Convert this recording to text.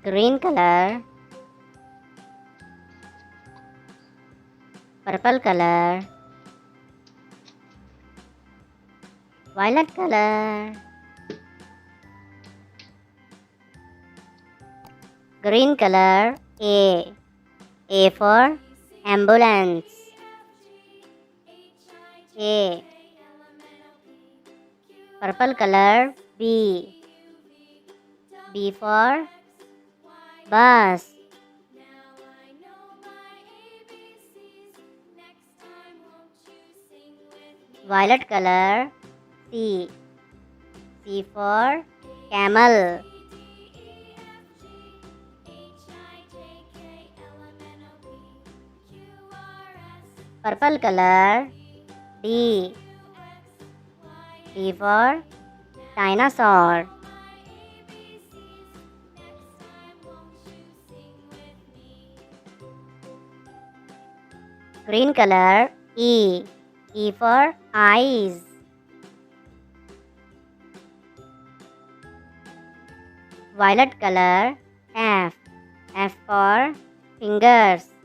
green color, purple color, violet color, green color. A for ambulance. A. Purple color. B for bus. Violet color. C for camel. Purple color. D for dinosaur. Green color. E for eyes. Violet color. F for fingers.